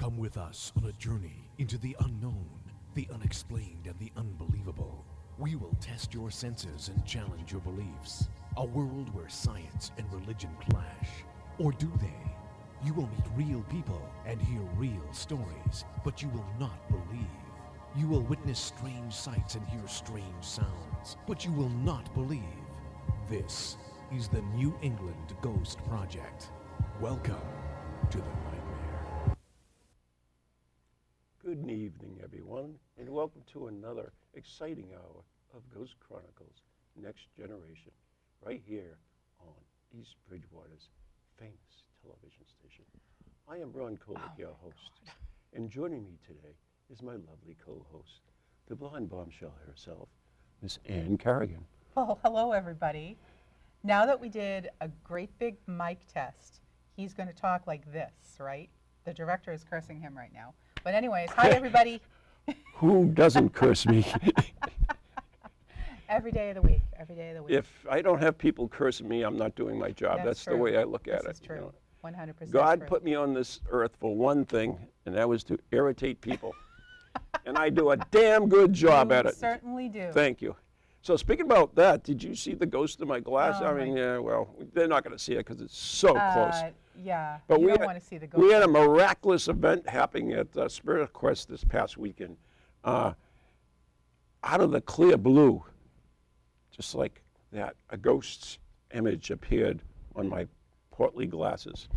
Come with us on a journey into the unknown, the unexplained, and the unbelievable. We will test your senses and challenge your beliefs. A world where science and religion clash. Or do they? You will meet real people and hear real stories, but you will not believe. You will witness strange sights and hear strange sounds, but you will not believe. This is the New England Ghost Project. Welcome to the nightmare. Good evening, everyone, and welcome to another exciting hour of Ghost Chronicles Next Generation, right here on East Bridgewater's famous television station. I am Ron Kolek, your host, and joining me today is my lovely co-host, the blonde bombshell herself, Miss Anne Kerrigan. Oh, hello, everybody. Now that we did a great big mic test, he's going to talk like this, right? The director is cursing him right now. But anyways, hi, everybody. Who doesn't curse me? Every day of the week, every day of the week. If I don't have people cursing me, I'm not doing my job. That's the way I look at it. This is true. 100% God true. put me on this earth for one thing, and that was to irritate people. And I do a damn good job at it. Certainly do. Thank you. So speaking about that, did you see the ghost in my glass? Oh, I mean, yeah, well, they're not going to see it because it's so close. Yeah, But you we don't had- want to see the ghost. We had a miraculous event happening at Spirit Quest this past weekend. Out of the clear blue, just like that, a ghost's image appeared on my portly glasses.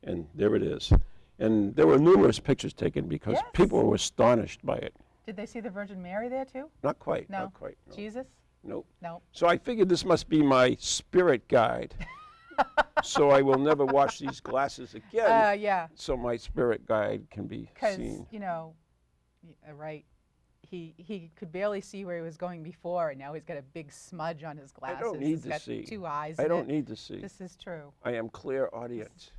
And there it is. And there were numerous pictures taken because Yes. people were astonished by it. Did they see the Virgin Mary there, too? Not quite, No. not quite. No. Jesus? Nope. No. So I figured this must be my spirit guide. So I will never wash these glasses again. Yeah, So my spirit guide can be because, seen. you know, right, he could barely see where he was going before, and now he's got a big smudge on his glasses. I don't need He's to got see. two eyes I in don't it. need to see. This is true. I am clear audience.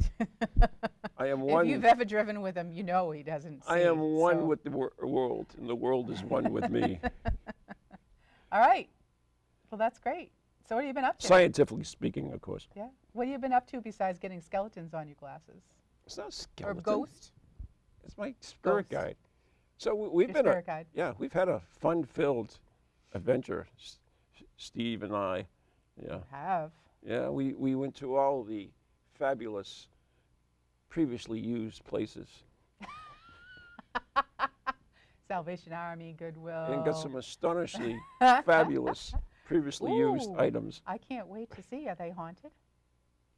I am If one. you've ever driven with him, you know he doesn't see. I am one so- with the world, and the world is one with me. All right. Well, that's great. So what have you been up to? Scientifically speaking, of course. Yeah. What have you been up to besides getting skeletons on your glasses? It's not a Or skeleton. ghost? It's my spirit Ghost. guide. So we've Your been spirit guide. Yeah, we've had a fun-filled adventure, Steve and I. Yeah. Have. Yeah, we went to all the fabulous, previously used places Salvation Army, Goodwill. and got some astonishingly fabulous, previously used Ooh, items. I can't wait to see. Are they haunted?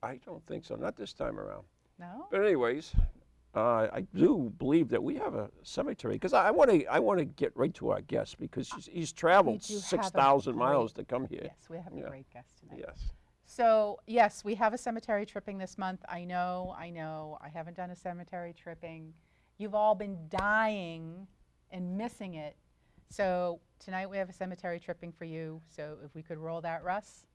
I don't think so, not this time around. No? But anyways, I do believe that we have a cemetery because I want to get right to our guest because he's traveled do have a 6,000 miles to great- come here. Yes, we have a Yeah. great guest tonight. Yes. So, yes, we have a cemetery tripping this month. I know. I haven't done a cemetery tripping. You've all been dying and missing it. So, tonight we have a cemetery tripping for you. So, if we could roll that, Russ.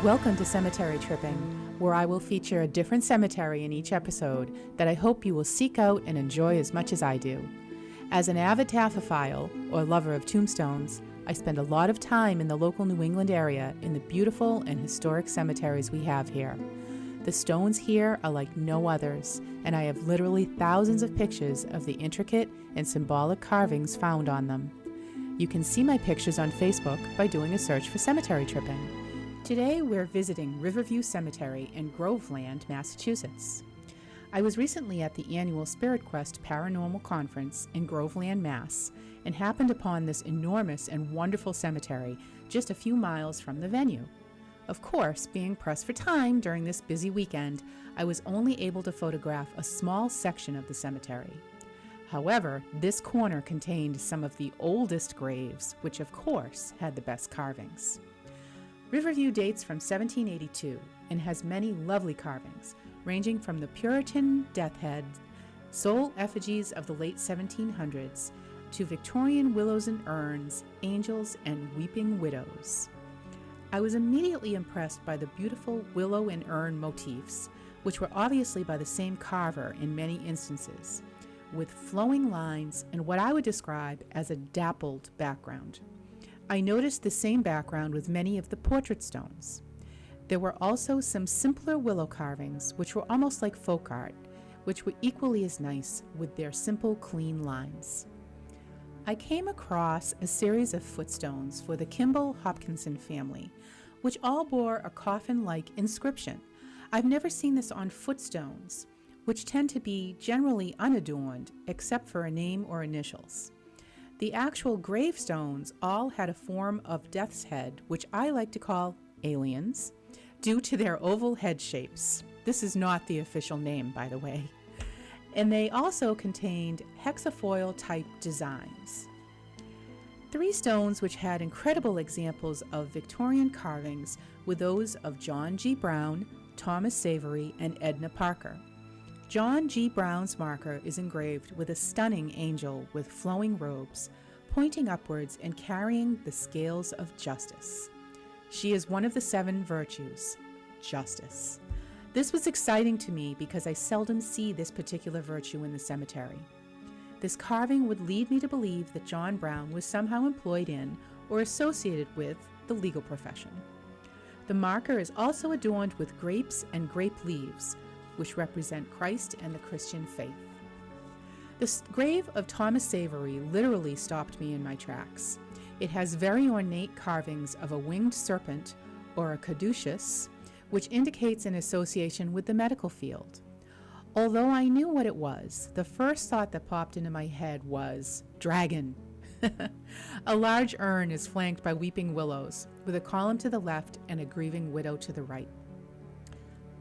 Welcome to Cemetery Tripping, where I will feature a different cemetery in each episode that I hope you will seek out and enjoy as much as I do. As an avid taphophile, or lover of tombstones, I spend a lot of time in the local New England area in the beautiful and historic cemeteries we have here. The stones here are like no others, and I have literally thousands of pictures of the intricate and symbolic carvings found on them. You can see my pictures on Facebook by doing a search for Cemetery Tripping. Today we're visiting Riverview Cemetery in Groveland, Massachusetts. I was recently at the annual Spirit Quest Paranormal Conference in Groveland, Mass, and happened upon this enormous and wonderful cemetery just a few miles from the venue. Of course, being pressed for time during this busy weekend, I was only able to photograph a small section of the cemetery. However, this corner contained some of the oldest graves, which of course had the best carvings. Riverview dates from 1782 and has many lovely carvings, ranging from the Puritan death head, sole effigies of the late 1700s, to Victorian willows and urns, angels, and weeping widows. I was immediately impressed by the beautiful willow and urn motifs, which were obviously by the same carver in many instances, with flowing lines and what I would describe as a dappled background. I noticed the same background with many of the portrait stones. There were also some simpler willow carvings, which were almost like folk art, which were equally as nice with their simple, clean lines. I came across a series of footstones for the Kimball Hopkinson family, which all bore a coffin-like inscription. I've never seen this on footstones, which tend to be generally unadorned except for a name or initials. The actual gravestones all had a form of death's head, which I like to call aliens, due to their oval head shapes. This is not the official name, by the way. And they also contained hexafoil-type designs. 3 stones which had incredible examples of Victorian carvings were those of John G. Brown, Thomas Savery, and Edna Parker. John G. Brown's marker is engraved with a stunning angel with flowing robes, pointing upwards and carrying the scales of justice. She is one of the 7 virtues, justice. This was exciting to me because I seldom see this particular virtue in the cemetery. This carving would lead me to believe that John Brown was somehow employed in or associated with the legal profession. The marker is also adorned with grapes and grape leaves, which represent Christ and the Christian faith. The grave of Thomas Savery literally stopped me in my tracks. It has very ornate carvings of a winged serpent or a caduceus, which indicates an association with the medical field. Although I knew what it was, the first thought that popped into my head was dragon. A large urn is flanked by weeping willows, with a column to the left and a grieving widow to the right.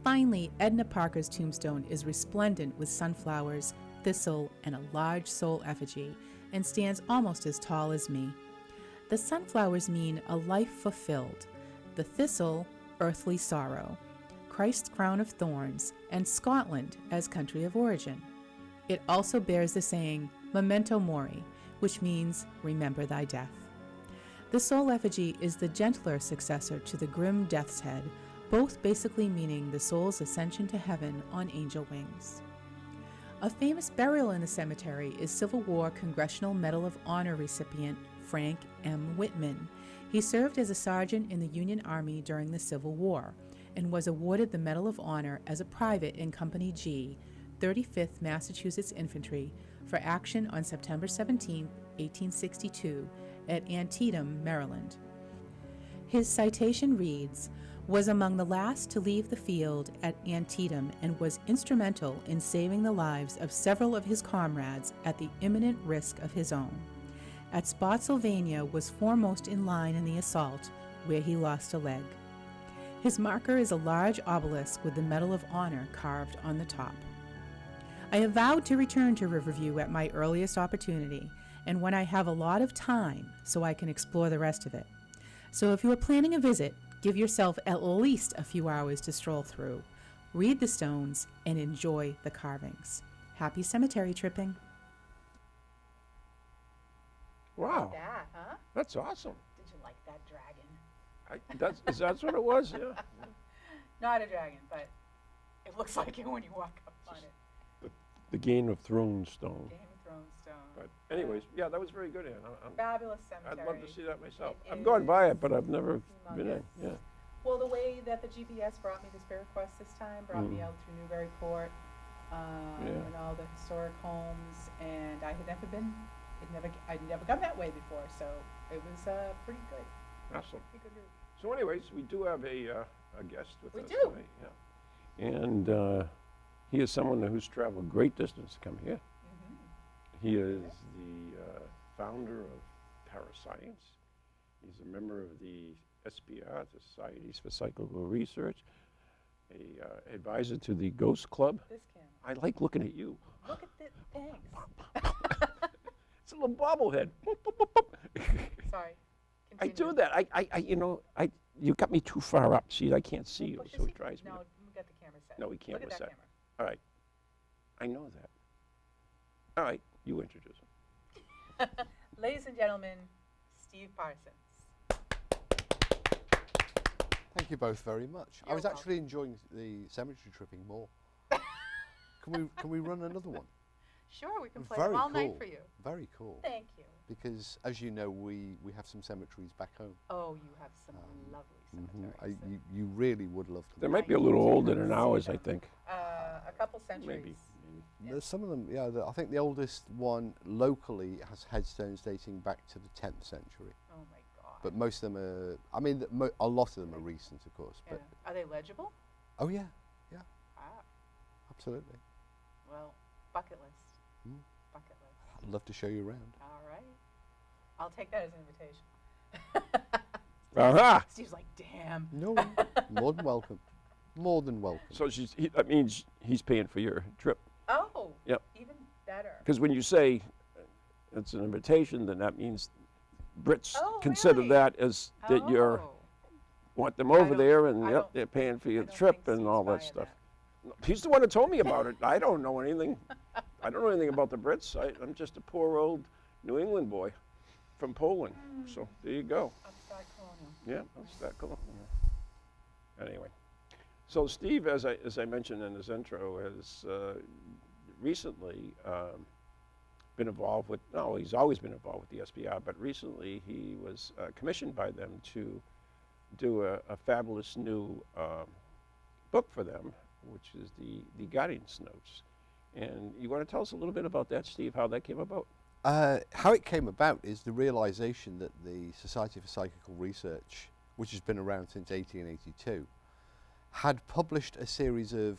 Finally, Edna Parker's tombstone is resplendent with sunflowers, thistle, and a large soul effigy, and stands almost as tall as me. The sunflowers mean a life fulfilled, the thistle, earthly sorrow, Christ's crown of thorns, and Scotland as country of origin. It also bears the saying, memento mori, which means remember thy death. The soul effigy is the gentler successor to the grim death's head, both basically meaning the soul's ascension to heaven on angel wings. A famous burial in the cemetery is Civil War Congressional Medal of Honor recipient Frank M. Whitman. He served as a sergeant in the Union Army during the Civil War and was awarded the Medal of Honor as a private in Company G, 35th Massachusetts Infantry, for action on September 17, 1862, at Antietam, Maryland. His citation reads, "Was among the last to leave the field at Antietam and was instrumental in saving the lives of several of his comrades at the imminent risk of his own. At Spotsylvania was foremost in line in the assault, where he lost a leg." His marker is a large obelisk with the Medal of Honor carved on the top. I have vowed to return to Riverview at my earliest opportunity, and when I have a lot of time so I can explore the rest of it. So if you are planning a visit, give yourself at least a few hours to stroll through, read the stones, and enjoy the carvings. Happy cemetery tripping. Wow, That, huh? that's awesome. Did you like that dragon? That's what it was, yeah. Not a dragon, but it looks like it when you walk up on it. The Game of Thrones stone. Game of Thrones stone. But anyways, yeah, that was very good, Ann. Fabulous I'd cemetery. love to see that myself. It I've gone by is it, but I've never been in. humongous. Yeah. Well, the way that the GPS brought me to Spirit Quest this time brought me out through Newburyport and all the historic homes, and I had never been. I'd never gone that way before, so it was pretty good. Awesome. Pretty good route. So, anyways, we do have a guest with We us do. tonight. Yeah. And he is someone who's traveled great distance to come here. He is the founder of Parascience. He's a member of the SPR, the Societies for Psychical Research, a advisor to the Ghost Club. This camera. I like looking at you. Look at this. Thanks. It's a little bobblehead. Sorry. I Continue. do that. You got me too far up. See, I can't see you, Push so this it drives me. No, we got the camera set. No, we can't. Look We're at that set. All right. I know that. All right, you introduce him. camera. Ladies and gentlemen, Steve Parsons. Thank you both very much. I You're was actually enjoying the cemetery tripping more. Can we run another one? Sure, we can play Very them all night cool. for you. Very cool. Thank you. Because, as you know, we have some cemeteries back home. Oh, you have some lovely cemeteries. You really would love They them. might be a little older than ours, I think. A couple centuries. Maybe. There's some of them, yeah. I think the oldest one locally has headstones dating back to the 10th century. Oh my God. But most of them are, I mean, a lot of them are recent, of course. Yeah. But Are they legible? oh yeah, yeah, Ah, absolutely. well, bucket list. Mm. Bucket list. I'd love to show you around. All right. I'll take that as an invitation. Aha! Steve's like, damn. No, more than welcome. More than welcome. So that means he's paying for your trip. Oh. Yep. Even better. Because when you say it's an invitation, then that means Brits Oh, consider really? that as that you're Oh. want them over don't- there, and I yep, don't- they're paying for your I don't trip think and Steve's all that buying stuff. He's the one who told me about it. I don't know anything. I don't know anything about the Brits. I'm just a poor old New England boy from Poland. So there you go. Upstart colonial. Yeah, that's that cool. Yeah. Anyway, so Steve, as I mentioned in his intro, has recently been involved with. No, he's always been involved with the SPR, but recently he was commissioned by them to do a fabulous new book for them, which is the Guidance Notes. And you want to tell us a little bit about that, Steve? How that came about? How it came about is the realization that the Society for Psychical Research, which has been around since 1882, had published a series of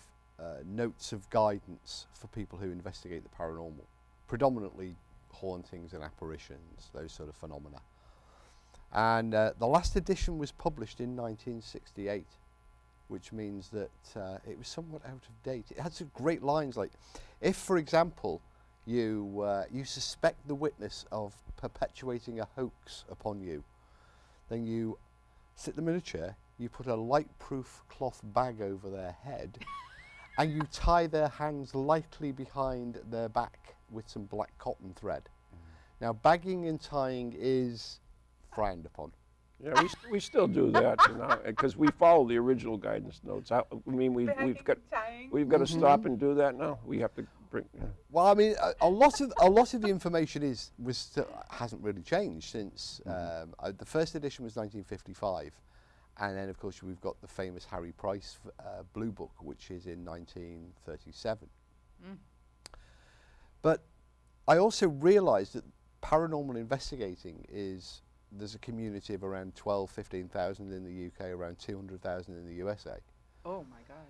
notes of guidance for people who investigate the paranormal, predominantly hauntings and apparitions, those sort of phenomena. And the last edition was published in 1968, which means that it was somewhat out of date. It had some great lines like, if, for example, you suspect the witness of perpetuating a hoax upon you, then you sit them in a chair, you put a light-proof cloth bag over their head, and you tie their hands lightly behind their back with some black cotton thread. Now, bagging and tying is frowned upon. Yeah, we still do that, because we follow the original guidance notes. I mean, we've got to stop and do that now. We have to bring. Well, I mean, a lot of the information hasn't really changed since the first edition was 1955, and then of course we've got the famous Harry Price Blue Book, which is in 1937. But I also realised that paranormal investigating there's a community of around 15,000 in the UK, around 200,000 in the USA. Oh my God.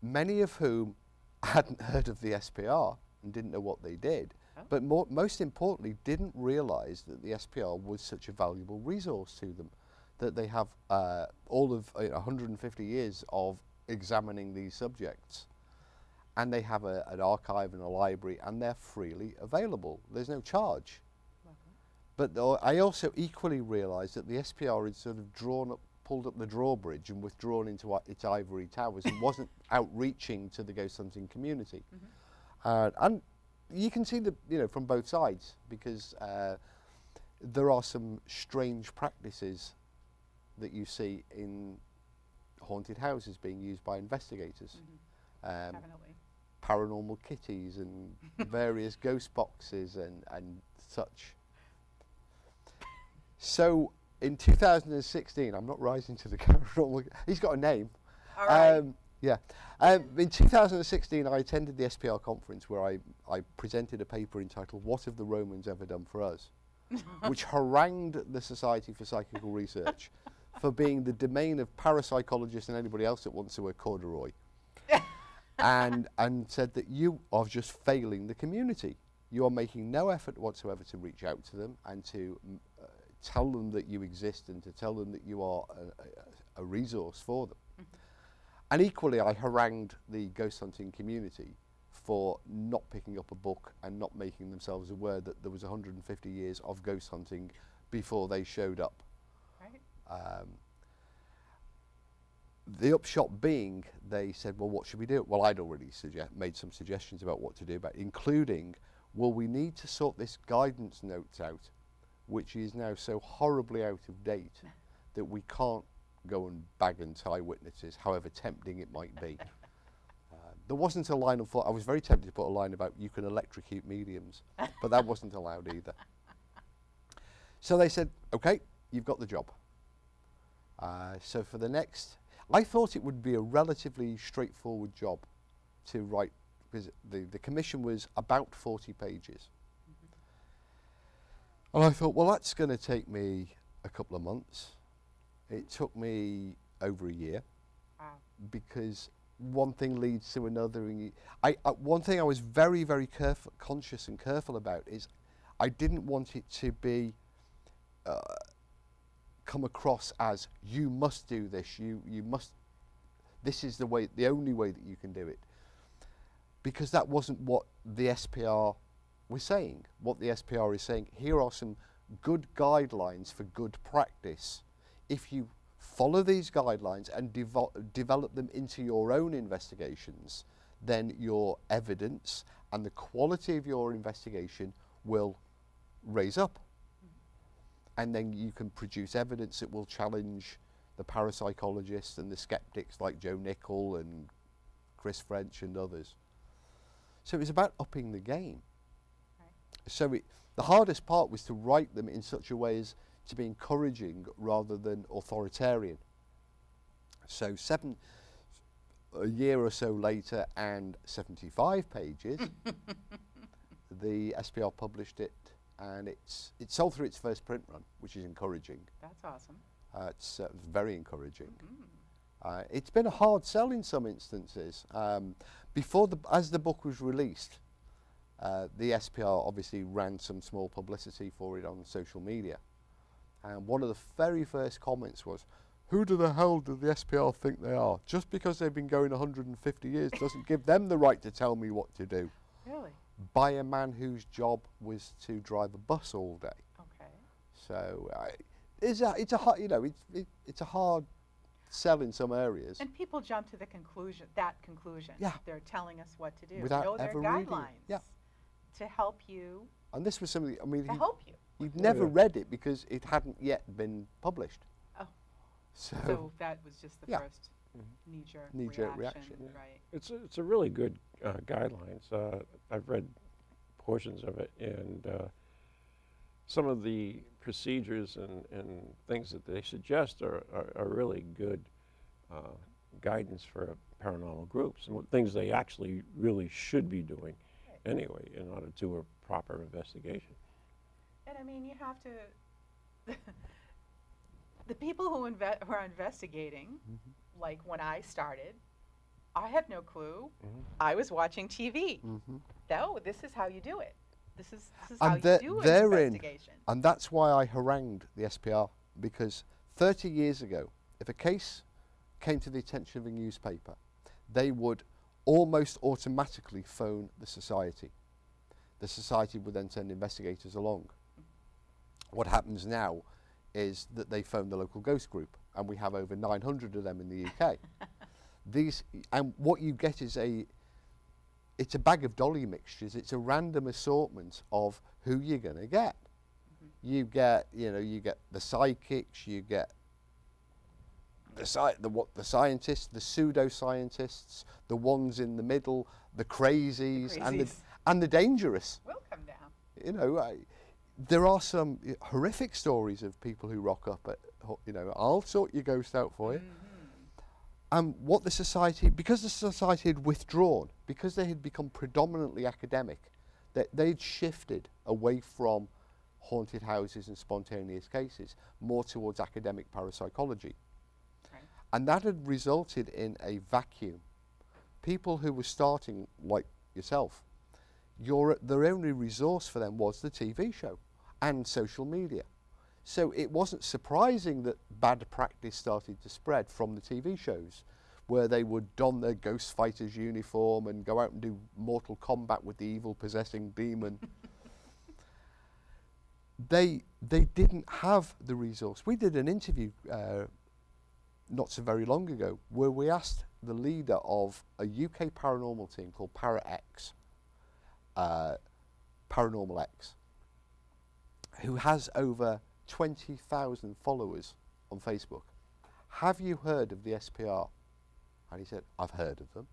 Many of whom hadn't heard of the SPR and didn't know what they did, but most importantly didn't realise that the SPR was such a valuable resource to them, that they have all of 150 years of examining these subjects, and they have an archive and a library, and they're freely available. There's no charge. But I also equally realised that the SPR had sort of pulled up the drawbridge and withdrawn into its ivory towers and wasn't outreaching to the ghost hunting community. And you can see from both sides, because there are some strange practices that you see in haunted houses being used by investigators. Definitely. Paranormal kitties and various ghost boxes and such. So in 2016, I'm not rising to the paranormal. He's got a name. All right. Yeah. In 2016, I attended the SPR conference where I presented a paper entitled "What Have the Romans Ever Done for Us?" which harangued the Society for Psychical Research for being the domain of parapsychologists and anybody else that wants to wear corduroy, and said that you are just failing the community. You are making no effort whatsoever to reach out to them and to tell them that you exist and to tell them that you are a resource for them. And equally, I harangued the ghost hunting community for not picking up a book and not making themselves aware that there was 150 years of ghost hunting before they showed up. Right. The upshot being, they said, well, what should we do? Well, I'd already made some suggestions about what to do, including, well, we need to sort this guidance notes out, which is now so horribly out of date that we can't go and bag and tie witnesses, however tempting it might be. There wasn't a line of thought. I was very tempted to put a line about you can electrocute mediums, but that wasn't allowed either. So they said, okay, you've got the job. So for the next, I thought it would be a relatively straightforward job to write, because the commission was about 40 pages. And I thought, well, that's going to take me a couple of months. It took me over a year. Wow. Because one thing leads to another. And one thing I was very, very conscious and careful about is I didn't want it to be come across as you must do this. You must. This is the only way that you can do it. Because that wasn't what the SPR was saying. What the SPR is saying, here are some good guidelines for good practice. If you follow these guidelines and develop them into your own investigations, then your evidence and the quality of your investigation will raise up. And then you can produce evidence that will challenge the parapsychologists and the skeptics like Joe Nickell and Chris French and others. So it was about upping the game. Right. So the hardest part was to write them in such a way as to be encouraging rather than authoritarian. So a year or so later and 75 pages, the SPR published it, and it sold through its first print run, which is encouraging. That's awesome. It's very encouraging. It's been a hard sell in some instances. As the book was released, the SPR obviously ran some small publicity for it on social media. And one of the very first comments was, who the hell do the SPR think they are? Just because they've been going 150 years doesn't give them the right to tell me what to do. Really? By a man whose job was to drive a bus all day. Okay. So it's a hard sell in some areas. And people jump to the conclusion. Yeah. They're telling us what to do. Without know their ever reading it. guidelines. Yeah. To help you. And this was something, I mean, To help you. you'd never read it because it hadn't yet been published. Oh. So So that was just the Yeah. first knee-jerk Knee-jerk reaction. reaction, yeah. Right. It's a really good guidelines. I've read portions of it, and some of the procedures and things that they suggest are really good guidance for paranormal groups and things they actually really should be doing anyway in order to do a proper investigation. And I mean, you have to. The people who are investigating, like when I started, I had no clue. I was watching TV. No, this is how you do it. This is how you do an investigation. And that's why I harangued the SPR, because 30 years ago, if a case came to the attention of a newspaper, they would almost automatically phone the society. The society would then send investigators along. What happens now is that they phone the local ghost group, and we have over 900 of them in the UK. And what you get is it's a bag of dolly mixtures. It's a random assortment of who you're going to get. You get the psychics, you get the scientists, the pseudo-scientists, the ones in the middle, the crazies. And the dangerous. Will come down. You know, there are some horrific stories of people who rock up at, I'll sort your ghost out for you. And what the society, because the society had withdrawn, because they had become predominantly academic, that they'd shifted away from haunted houses and spontaneous cases, more towards academic parapsychology. Right. And that had resulted in a vacuum. People who were starting, like yourself, their only resource for them was the TV show and social media. So it wasn't surprising that bad practice started to spread from the TV shows, where they would don their ghost fighters uniform and go out and do mortal combat with the evil possessing demon. They didn't have the resource. We did an interview not so very long ago where we asked the leader of a UK paranormal team called Paranormal X, who has over 20,000 followers on Facebook. Have you heard of the SPR? And he said, I've heard of them.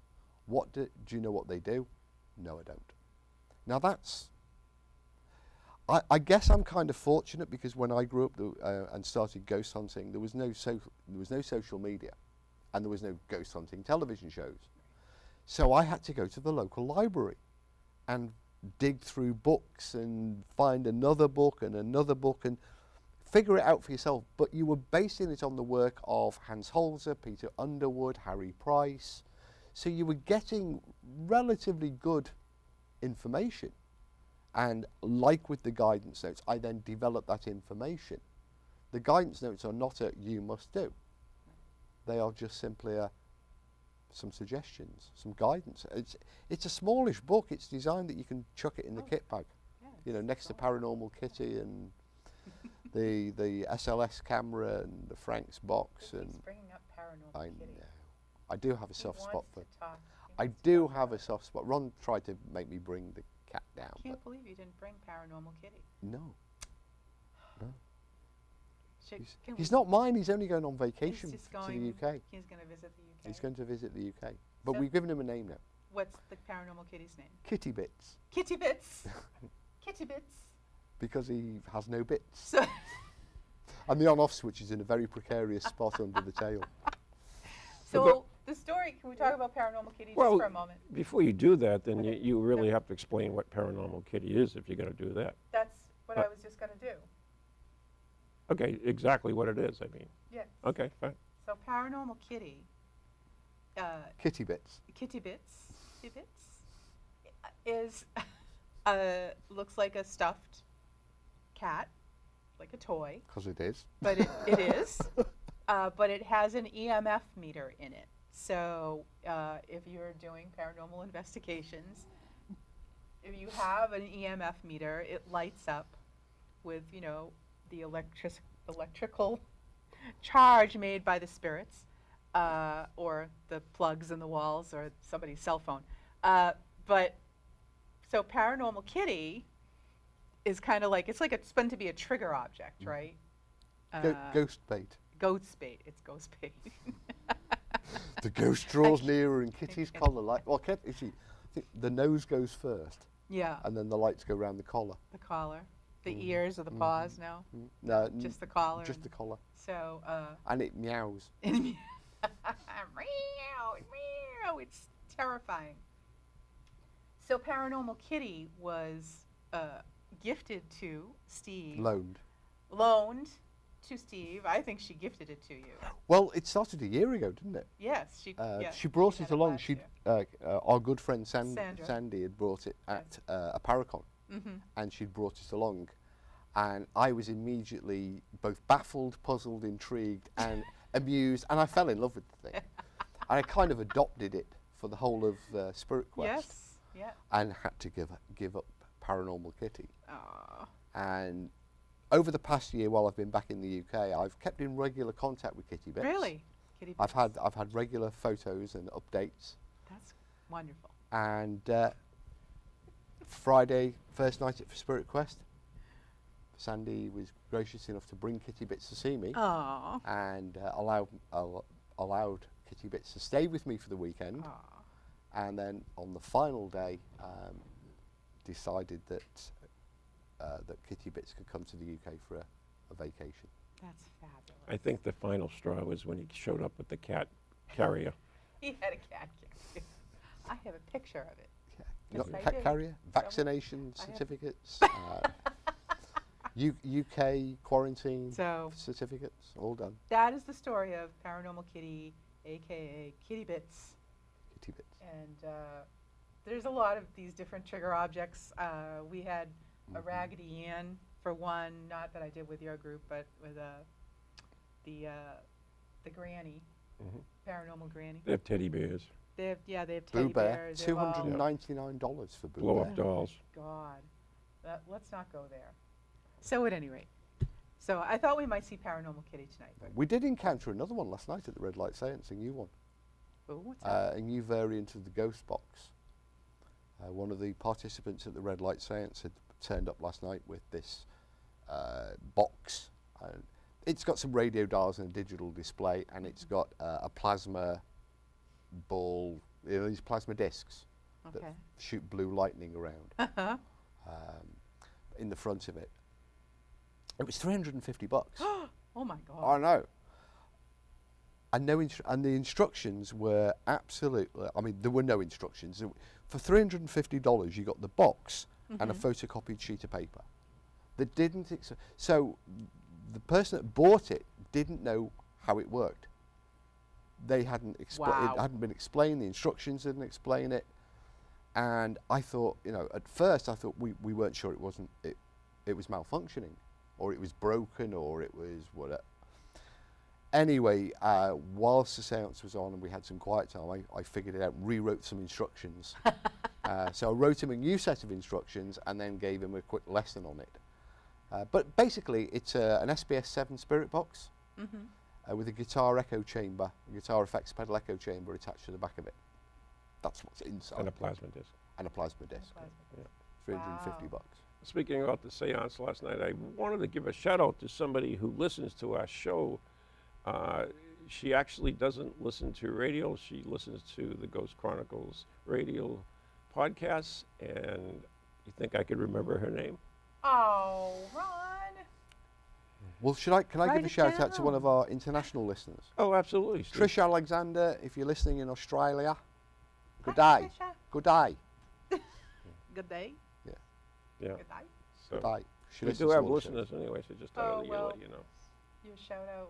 Do you know what they do? No, I don't. Now I guess I'm kind of fortunate, because when I grew up and started ghost hunting, there was no social media, and there was no ghost hunting television shows. So I had to go to the local library and dig through books and find another book and figure it out for yourself. But you were basing it on the work of Hans Holzer, Peter Underwood, Harry Price. So you were getting relatively good information. And like with the guidance notes, I then developed that information. The guidance notes are not a you must do. They are just simply some suggestions, some guidance. It's a smallish book. It's designed that you can chuck it in the kit bag, next to Paranormal Kitty and the SLS camera and the Frank's box. He's bringing up Paranormal I Kitty. know. I do have a soft spot for. I do have a soft spot. Ron tried to make me bring the cat down. I can't believe you didn't bring Paranormal Kitty. No. Can He's we- not mine. He's only going on vacation He's just to the going- UK. He's going to visit the UK. He's going to visit the UK. But So- we've given him a name now. What's the Paranormal Kitty's name? Kitty Bits. Kitty Bits. Kitty Bits. Because he has no bits. So, And the on-off switch is in a very precarious spot under the tail. so the story, can we talk about Paranormal Kitty just Well, for a moment? Before you do that, then Okay. you really have to explain what Paranormal Kitty is if you're going to do that. That's what I was just going to do. Okay, exactly what it is, I mean. Yes. Okay, fine. So Paranormal Kitty, Kitty Bits. Kitty Bits, is looks like a stuffed cat, like a toy, Because it is. but it is. But it has an EMF meter in it. So if you're doing paranormal investigations, if you have an EMF meter, it lights up with, the electrical charge made by the spirits, or the plugs in the walls, or somebody's cell phone. So Paranormal Kitty is kind of like, it's meant to be a trigger object, right? Ghost bait. Ghost bait. It's ghost bait. The ghost draws nearer and Kitty's collar you see, I think the nose goes first Yeah, and then the lights go round the collar. the collar, the ears or the paws. No, No, just the collar. just the collar. So, And it meows. meow, meow. It's terrifying. So Paranormal Kitty was gifted to Steve. Loaned to Steve. I think she gifted it to you. Well, it started a year ago, didn't it? Yes, she. Yeah, She brought had it along. last She, year. our good friend Sandra. Sandy had brought it at a Paracon, Mhm. and she'd brought it along, and I was immediately both baffled, puzzled, intrigued, and amused, and I fell in love with the thing. And I kind of adopted it for the whole of Spirit Quest, Yes. Yeah. and had to give up Paranormal Kitty. Aw. And over the past year, while I've been back in the UK, I've kept in regular contact with Kitty Bits. Really? Kitty I've Bits. had regular photos and updates. That's wonderful. And Friday, first night at Spirit Quest, Sandy was gracious enough to bring Kitty Bits to see me, Aw. and allowed Kitty Bits to stay with me for the weekend. Aw. And then on the final day, decided that Kitty Bits could come to the UK for a vacation. That's fabulous. I think the final straw was when he showed up with the cat carrier. He had a cat carrier. I have a picture of it. Yeah. Yes, Not I cat did. carrier, vaccination I have- certificates, UK quarantine So certificates, all done. that is the story of Paranormal Kitty, aka Kitty Bits. Kitty Bits. And there's a lot of these different trigger objects. We had a Raggedy Ann for one, not that I did with your group, but with the granny, Mhm. Paranormal Granny. They have teddy bears, They have teddy Boo Bear, bears. they have all- $299 for Boo blow Bear. up dolls. God, let's not go there. So at any rate, so I thought we might see Paranormal Kitty tonight, but We did encounter another one last night at the Red Light Seance, a new one, oh, what's that? a new variant of the Ghost Box. One of the participants at the Red Light Seance had turned up last night with this box. It's got some radio dials and a digital display, and it's got a plasma ball these plasma discs that Okay. shoot blue lightning around Uh-huh. in the front of it. It was $350. Oh my God. I know. And and the instructions were absolutely. I mean, there were no instructions. For $350, you got the box and a photocopied sheet of paper. That didn't. So the person that bought it didn't know how it worked. They hadn't Wow. It hadn't been explained. The instructions didn't explain it. And I thought, at first I thought we weren't sure it wasn't. It was malfunctioning, or it was broken, or it was whatever. Anyway, whilst the seance was on and we had some quiet time, I figured it out and rewrote some instructions. So I wrote him a new set of instructions and then gave him a quick lesson on it. But basically, it's an SBS7 spirit box with a guitar echo chamber, a guitar effects pedal echo chamber attached to the back of it. That's what's inside. And a plasma disc. And a plasma disc. $350. Wow. Speaking about the seance last night, I wanted to give a shout out to somebody who listens to our show. She actually doesn't listen to radio. She listens to the Ghost Chronicles radio podcasts. And you think I could remember her name? Oh, Ron. Well, can I Write give a it shout out to one down. of our international listeners? Oh, absolutely. Steve. Trish Alexander, if you're listening in Australia, good Hi, day. Tricia. Good day. Good day. Yeah. Good day. So Good day. She we listens do to have all the shows. listeners anyway, so just thought I'd well, let you know. Your shout out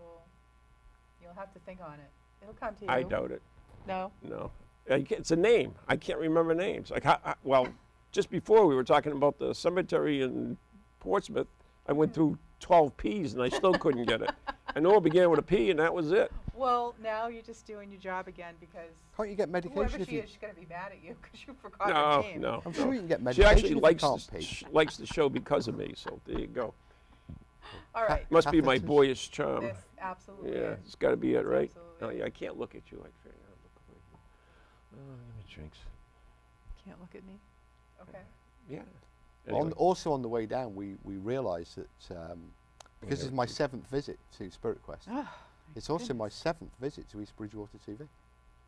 you'll have to think on it. It'll come to you. I doubt it. No. No. It's a name. I can't remember names. Like, well, just before we were talking about the cemetery in Portsmouth, I went through 12 P's and I still couldn't get it. I know it began with a P and that was it. Well, now you're just doing your job again because Can't you get medication whoever if she you... is, she's going to be mad at you because you forgot No, her name. no. I'm no. sure you can get She medication actually if you likes can't pee. likes the show because of me, so there you go. All right. Must be my Catheters? boyish charm. This absolutely Yeah, is. it's got to be it, right? Absolutely. Oh, yeah, I can't look at you like that. Oh, give me drinks. Can't look at me. Okay. Yeah. Also on the way down, we realised that because it's my 7th visit to Spirit Quest, Oh, it's also my 7th visit to East Bridgewater TV.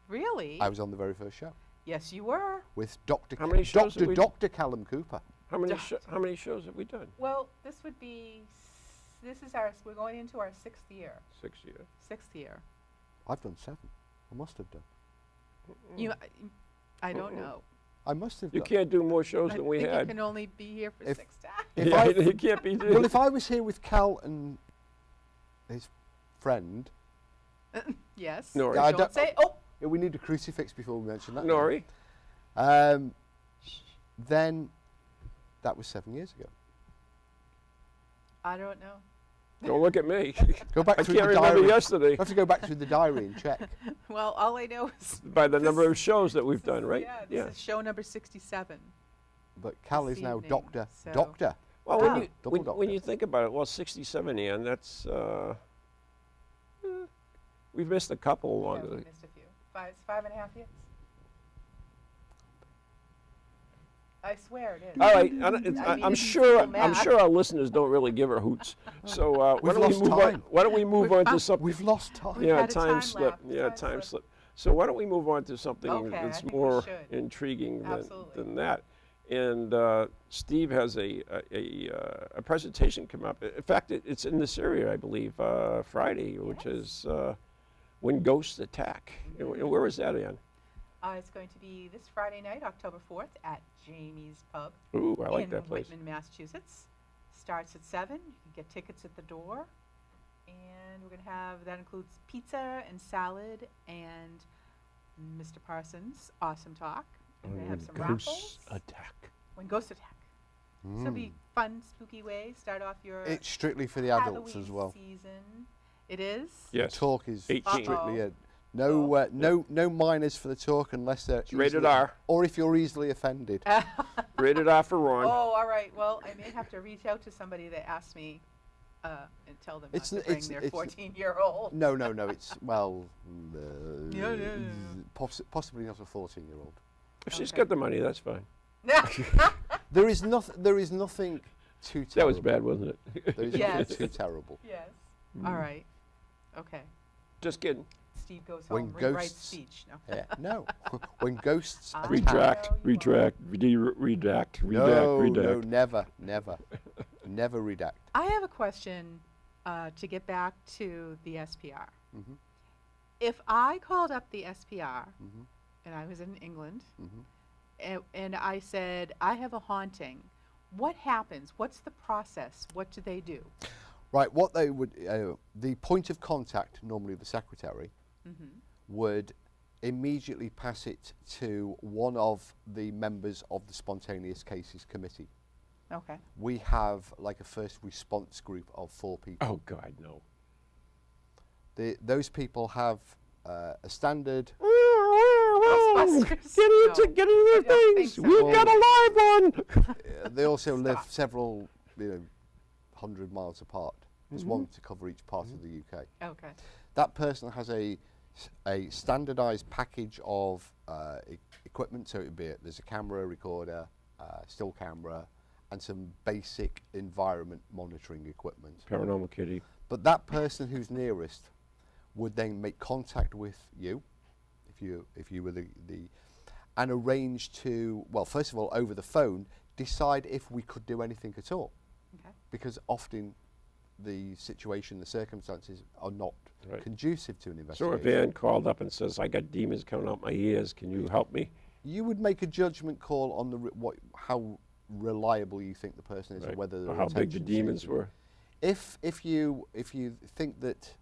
really? I was on the very first show Yes, you were. with Dr. How many shows have we- Dr. Callum Cooper. how many shows have we done? Well, this would be. We're going into our 6th year. 6 years. 6th year. I've done 7. I must have done. You. I don't know. I must have You done. can't do more shows I than we think had. you can only be here for If- 6 times. If Yeah, I- you can't be. Well, if I was here with Cal and his friend, Yes. Nori. Yeah, I Don't don't- say. Oh. yeah, we need a crucifix before we mention that. Nori. Then that was 7 years ago. I don't know. Don't look at me. Go back I through can't the remember diary. yesterday I have to go back through the diary and check. Well, all I know is. by the number of shows that we've done, right? Yeah. This is show number 67. But Cal This is now evening, Doctor. so- Doctor. Well, Wow. when you Double when doctor. you think about it, well, 67, Ian, that's we've missed a couple Yeah, along we the. missed a few. 5.5 years. I swear it is. All right, I mean, I'm it's sure. simple I'm math. sure our listeners don't really give her hoots. So why We've don't we lost move on? time. Why don't we move on to something? We've lost time. We've Yeah, had a time slip. lapse, Yeah, time time slip. slip. So why don't we move on to something Okay, I that's think we more should. intriguing Absolutely. than that? And Steve has a presentation come up. In fact, it's in this area, I believe, Friday, which is When Ghosts Attack. And where is that, Ann? It's going to be this Friday night, October 4th, at Jamie's Pub Ooh, I like in that place. Whitman, Massachusetts. Starts at 7. You can get tickets at the door. And we're going to have, that includes pizza and salad and Mr. Parsons' awesome talk. We're going to have some raffles. Attack. When Ghosts Attack. So it'll be fun, spooky way. Start off your It's strictly for the adults Halloween as well. season. It is? Yes. Talk is 18. strictly Uh-oh. no minors for the talk unless they're rated easily- R. or if you're easily offended. Rated R for Ron. Oh, all right. Well, I may have to reach out to somebody that asked me and tell them not It's to n- bring it's- their it's- 14-year-old. No, it's well, Yeah. possibly not a 14-year-old. If she's Okay. got the money, that's fine. There is nothing too terrible. That was bad, wasn't it? There is Yes. nothing too terrible. Yes. All right. Okay. Just kidding. Steve goes When home, rewrites ghosts- speech. No. Yeah, no. When ghosts I attack. Retract, know you redact, No, redact. never, never. Never redact. I have a question to get back to the SPR. Mhm. If I called up the SPR Mhm. and I was in England Mhm. and I said, I have a haunting, what happens? What's the process? What do they do? Right, what they would, the point of contact, normally the secretary, would immediately pass it to one of the members of the Spontaneous Cases Committee. Okay. We have like a first response group of 4 people. Oh, God, no. Those people have a standard. Ghostbusters. Get into I their don't think things. so. We've got a live one. They also live Stop. several, 100 miles apart. There's one to cover each part of the UK. Okay. That person has a standardized package of equipment. So it would be there's a camera, recorder, still camera, and some basic environment monitoring equipment. Paranormal Kitty. But that person who's nearest would then make contact with you, if you were the and arrange to, well, first of all, over the phone, decide if we could do anything at all. Okay. Because often the situation, the circumstances are not Right. conducive to an So investigation. if Ann called up and says, I got demons coming out my ears, can you help me? You would make a judgment call on how reliable you think the person is, or Right. whether Or their how big the intentions demons seem to be. were. If you think that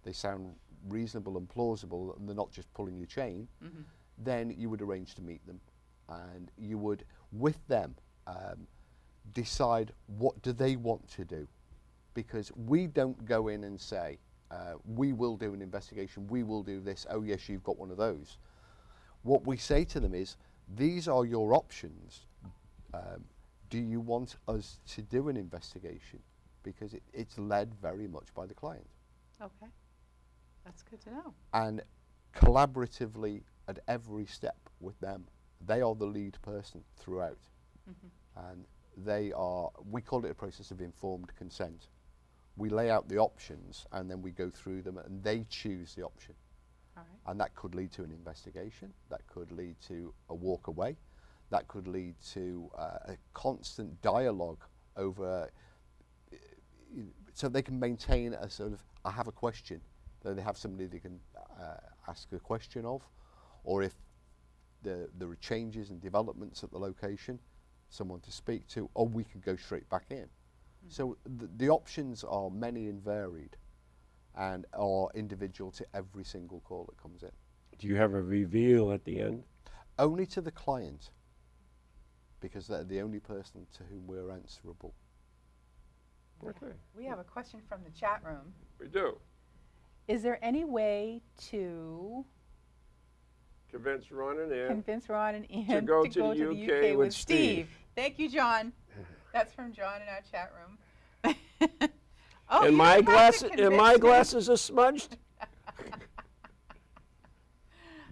they sound reasonable and plausible, and they're not just pulling your chain, then you would arrange to meet them, and you would with them decide what do they want to do, because we don't go in and say we will do an investigation, we will do this. Oh yes, you've got one of those. What we say to them is, these are your options. Do you want us to do an investigation? Because it's led very much by the client. Okay. That's good to know. And collaboratively at every step with them. They are the lead person throughout. And we call it a process of informed consent. We lay out the options and then we go through them and they choose the option. All right. And that could lead to an investigation, that could lead to a walk away, that could lead to a constant dialogue over, so they can maintain a sort of, I have a question, that they have somebody they can ask a question of, or if there are changes and developments at the location, someone to speak to, or we can go straight back in. So the options are many and varied, and are individual to every single call that comes in. Do you have a reveal at the end? Only to the client, because they're the only person to whom we're answerable. Okay. We have a question from the chat room. We do. Is there any way to Convince Ron and Ann. convince Ron and Ann go to the UK with Steve? Thank you, John. That's from John in our chat room. Oh, And you my don't have to and my convince me. glasses are smudged.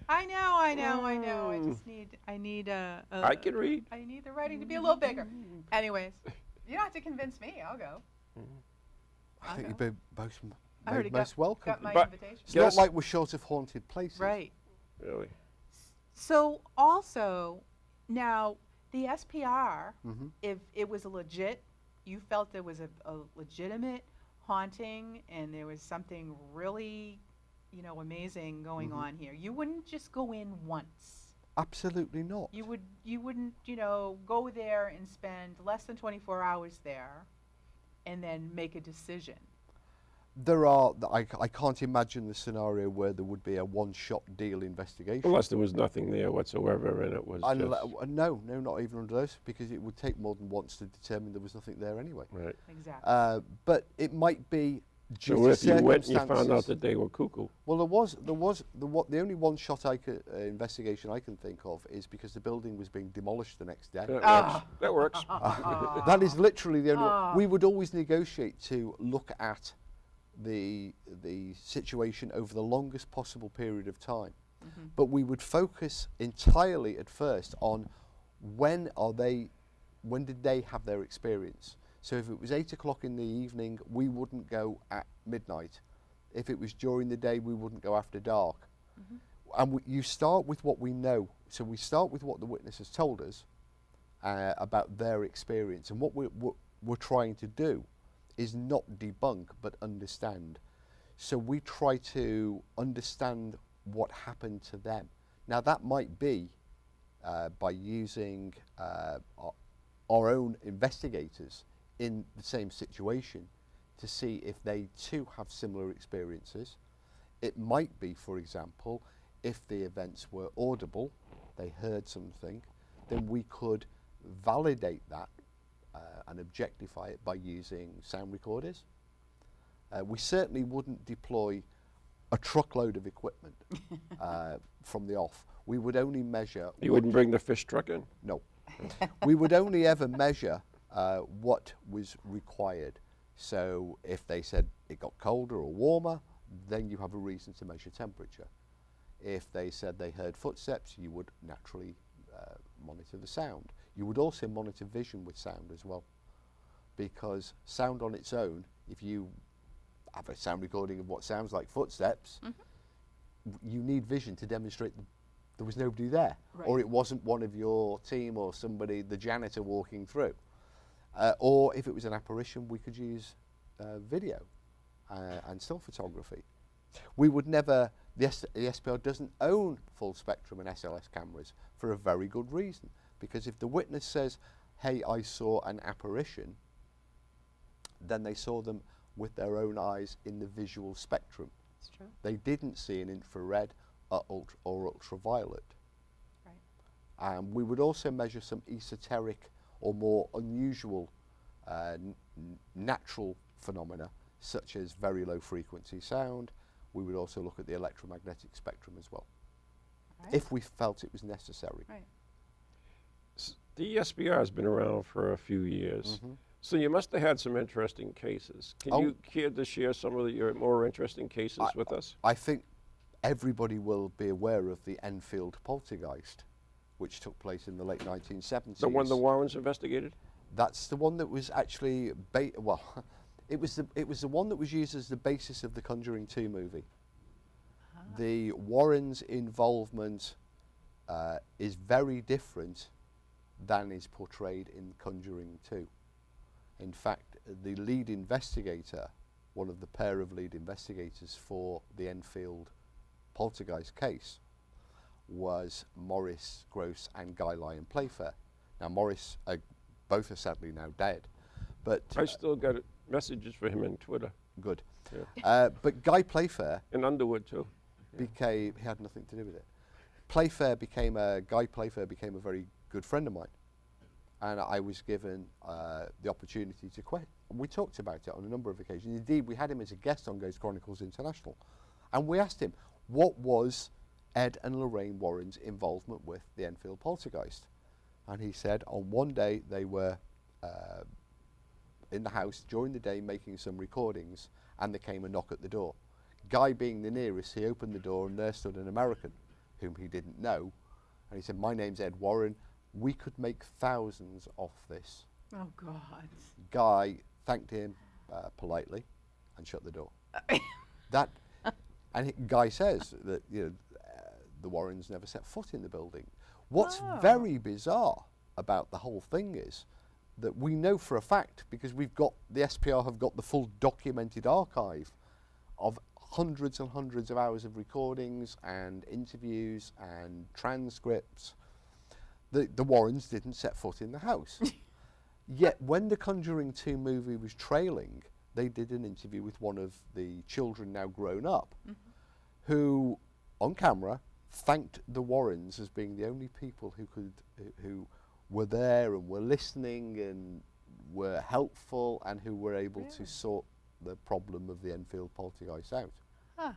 I know. I just need a I can read. I need the writing to be a little bigger. Anyways, you don't have to convince me. I'll go. I think Okay. you'd be both I already most welcome. got my But- invitation. It's Yes. not like we're short of haunted places. Right. Really? So also, now the SPR, Mhm. if it was a legit, you felt there was a legitimate haunting and there was something really, amazing going on here, you wouldn't just go in once. Absolutely not. You wouldn't, go there and spend less than 24 hours there and then make a decision. I can't imagine the scenario where there would be a one-shot deal investigation. Unless there was nothing there whatsoever and it was just... No, not even under those, because it would take more than once to determine there was nothing there anyway. Right. Exactly. But it might be due So to if you went and you found out circumstances. that they were cuckoo. Well, the only one-shot investigation I can think of is because the building was being demolished the next day. That works. That is literally the only one. We would always negotiate to look at the situation over the longest possible period of time. But we would focus entirely at first on when did they have their experience. So if it was 8 o'clock in the evening, we wouldn't go at midnight. If it was during the day, we wouldn't go after dark. And you start with what we know. So we start with what the witness has told us about their experience. And what we're trying to do is not debunk, but understand. So we try to understand what happened to them. Now that might be by using our own investigators in the same situation to see if they too have similar experiences. It might be, for example, if the events were audible, they heard something, then we could validate that and objectify it by using sound recorders. We certainly wouldn't deploy a truckload of equipment from the off. We would only measure... You wouldn't bring the fish truck in? No. We would only ever measure what was required. So if they said it got colder or warmer, then you have a reason to measure temperature. If they said they heard footsteps, you would naturally monitor the sound. You would also monitor vision with sound as well, because sound on its own, if you have a sound recording of what sounds like footsteps, you need vision to demonstrate there was nobody there, or it wasn't one of your team or somebody, the janitor walking through. Or if it was an apparition, we could use video and still photography. We would never, the SPR doesn't own full spectrum and SLS cameras for a very good reason, because if the witness says, hey, I saw an apparition, then they saw them with their own eyes in the visual spectrum. It's true. They didn't see an infrared or ultraviolet. Right. We would also measure some esoteric or more unusual natural phenomena, such as very low frequency sound. We would also look at the electromagnetic spectrum as well, if we felt it was necessary. Right. The SBR has been around for a few years, so you must have had some interesting cases. Can you care to share some of your more interesting cases with us? I think everybody will be aware of the Enfield poltergeist, which took place in the late 1970s. The one the Warrens investigated? That's the one that was actually, well, it was the one that was used as the basis of the Conjuring 2 movie. The Warrens' involvement is very different than is portrayed in Conjuring 2. In fact, the lead investigator, one of the pair of lead investigators for the Enfield poltergeist case, was Maurice Gross and Guy Lyon Playfair. Now Maurice, both are sadly now dead, but I still got messages for him on Twitter. Good. Yeah. But Guy Playfair In Underwood too. became, he had nothing to do with it. Guy Playfair became a very good friend of mine, and I was given the opportunity to we talked about it on a number of occasions. Indeed, we had him as a guest on Ghost Chronicles International, and we asked him, what was Ed and Lorraine Warren's involvement with the Enfield poltergeist? And he said on one day they were in the house during the day making some recordings, and there came a knock at the door. Guy being the nearest, he opened the door and there stood an American whom he didn't know, and he said, my name's Ed Warren, we could make thousands off this. Oh, God. Guy thanked him politely and shut the door. Guy says that the Warrens never set foot in the building. What's very bizarre about the whole thing is that we know for a fact, because the SPR have got the full documented archive of hundreds and hundreds of hours of recordings and interviews and transcripts. The Warrens didn't set foot in the house. Yet when the Conjuring 2 movie was trailing, they did an interview with one of the children now grown up, who, on camera, thanked the Warrens as being the only people who were there and were listening and were helpful and who were able to sort the problem of the Enfield poltergeist out. Huh.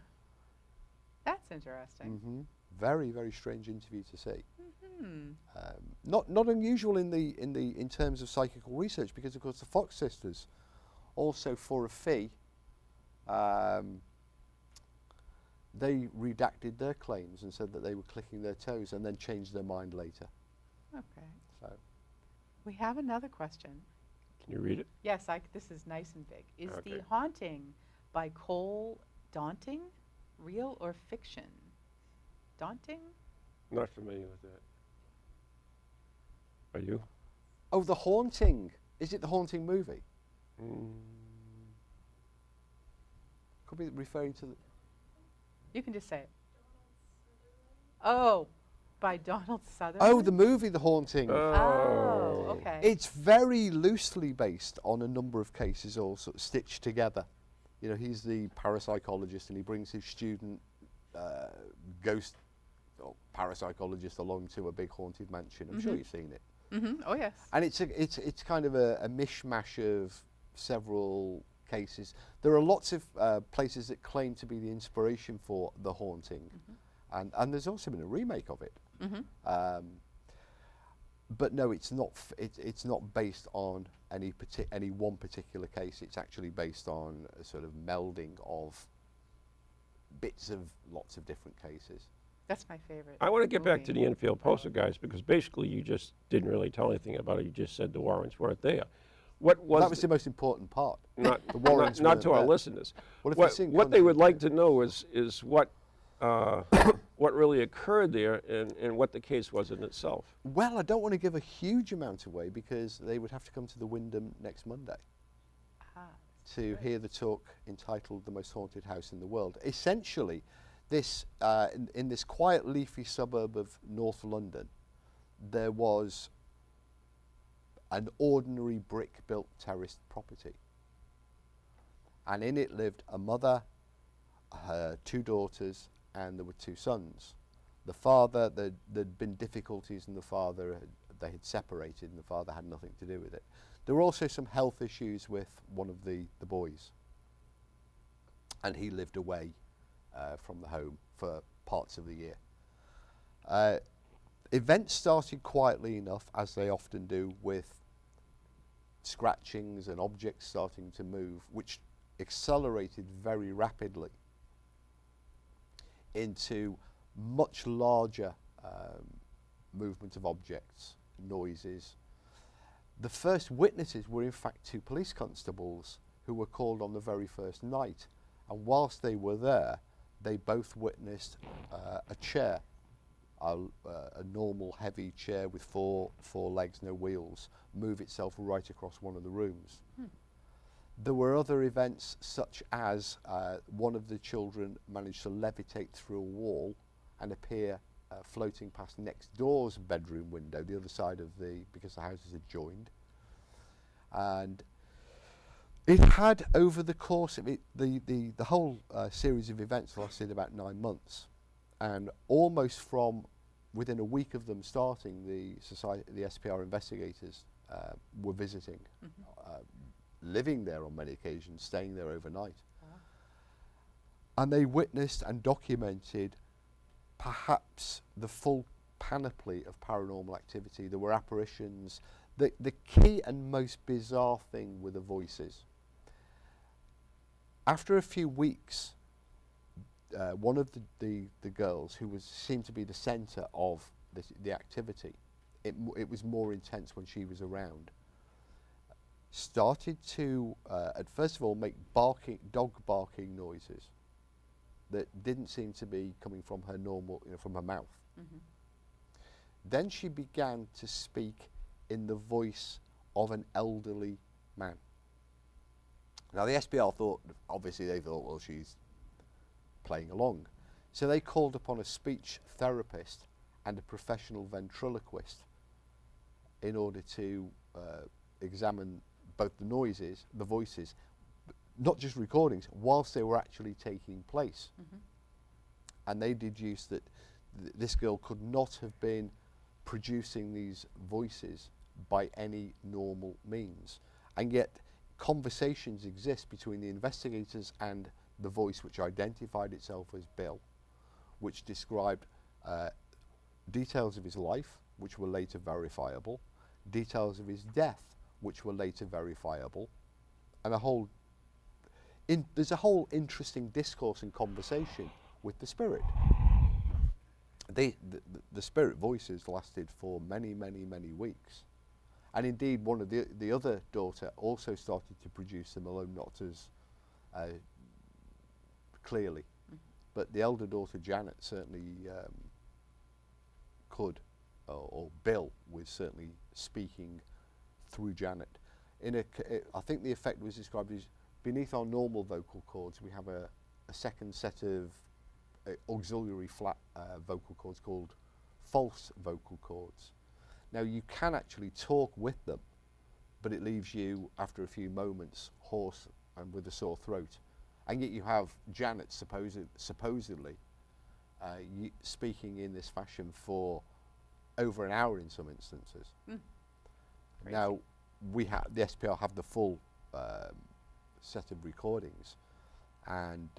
That's interesting. Very, very strange interview to see. Not unusual in terms of psychical research, because of course the Fox sisters also, for a fee, they redacted their claims and said that they were clicking their toes, and then changed their mind later. Okay. So We have another question. Can you read it? Yes, this is nice and big. Is Okay. the Haunting by Kolek Daunting? Real or fiction? Daunting? Not familiar with that. Are you? Oh, The Haunting. Is it The Haunting movie? Could be referring to the... You can just say it. Oh, by Donald Sutherland? Oh, the movie The Haunting. Oh, okay. It's very loosely based on a number of cases all sort of stitched together. You know, he's the parapsychologist and he brings his student ghost or parapsychologist along to a big haunted mansion. I'm sure you've seen it. Oh, yes. And it's kind of a mishmash of several cases. There are lots of places that claim to be the inspiration for The Haunting. And there's also been a remake of it. But no, it's not. It's not based on any one particular case. It's actually based on a sort of melding of bits of lots of different cases. That's my favorite. I want to get back to movie. the infield poster, guys, because basically you just didn't really tell anything about it. You just said the warrants weren't there. What was That was the most important part. not the warrants not weren't to our there. listeners? Well, if What, they've seen what they would like Conjuring- to know is what what really occurred there and what the case was in itself. Well, I don't want to give a huge amount away because they would have to come to the Wyndham next Monday to hear the talk entitled "The Most Haunted House in the World." Essentially, this in this quiet, leafy suburb of North London, there was an ordinary brick-built terraced property, and in it lived a mother, her two daughters, and there were two sons. The father, there'd been difficulties, and they had separated, and the father had nothing to do with it. There were also some health issues with one of the boys, and he lived away from the home for parts of the year. Events started quietly enough, as they often do, with scratchings and objects starting to move, which accelerated very rapidly into much larger movement of objects, noises. The first witnesses were in fact two police constables who were called on the very first night, and whilst they were there, they both witnessed a chair, a normal heavy chair with four legs, no wheels, move itself right across one of the rooms. There were other events such as one of the children managed to levitate through a wall and appear floating past next door's bedroom window, the other side of because the houses are joined. And it had, over the course of it, the whole series of events lasted about 9 months, and almost from within a week of them starting, the SPR investigators were visiting, living there on many occasions, staying there overnight. And they witnessed and documented perhaps the full panoply of paranormal activity. There were apparitions. The key and most bizarre thing were the voices. After a few weeks, one of the girls, who seemed to be the centre of the activity, it was more intense when she was around, started to, at first of all, make dog barking noises that didn't seem to be coming from her from her mouth. Then she began to speak in the voice of an elderly man. Now the SPR obviously they thought, well, she's playing along. So they called upon a speech therapist and a professional ventriloquist in order to examine both the noises, the voices, not just recordings, whilst they were actually taking place. And they deduced that this girl could not have been producing these voices by any normal means. And yet conversations exist between the investigators and the voice, which identified itself as Bill, which described details of his life, which were later verifiable, details of his death, which were later verifiable, and there's a whole interesting discourse and conversation with the spirit. The spirit voices lasted for many, many, many weeks. And indeed, one of the other daughter also started to produce them, although not as clearly. But the elder daughter, Janet, certainly could, or Bill was certainly speaking through Janet. I think the effect was described as beneath our normal vocal cords, we have a second set of auxiliary flat vocal cords called false vocal cords. Now you can actually talk with them, but it leaves you, after a few moments, hoarse and with a sore throat. And yet you have Janet supposedly speaking in this fashion for over an hour in some instances. Now the SPR have the full set of recordings, and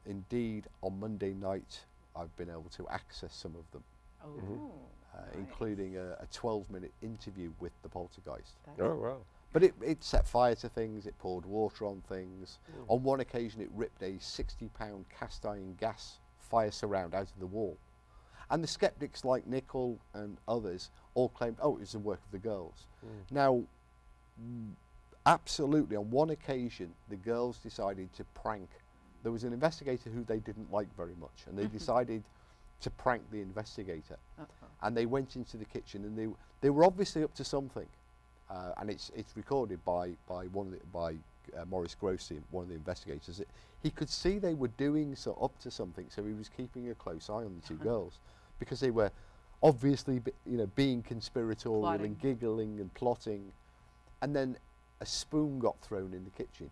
indeed on Monday night I've been able to access some of them. Nice. Including a 12-minute interview with the poltergeist. Oh, wow. But it set fire to things, it poured water on things. On one occasion it ripped a 60-pound cast iron gas fire surround out of the wall. And the skeptics like Nicol and others all claimed, oh, it was the work of the girls. Now, absolutely, on one occasion the girls decided to prank. There was an investigator who they didn't like very much, and they decided to prank the investigator. And they went into the kitchen, and they were obviously up to something. And it's recorded by Maurice Grossi, one of the investigators. He could see they were doing up to something, so he was keeping a close eye on the two girls, because they were obviously being conspiratorial Plotting. and giggling and plotting. And then a spoon got thrown in the kitchen,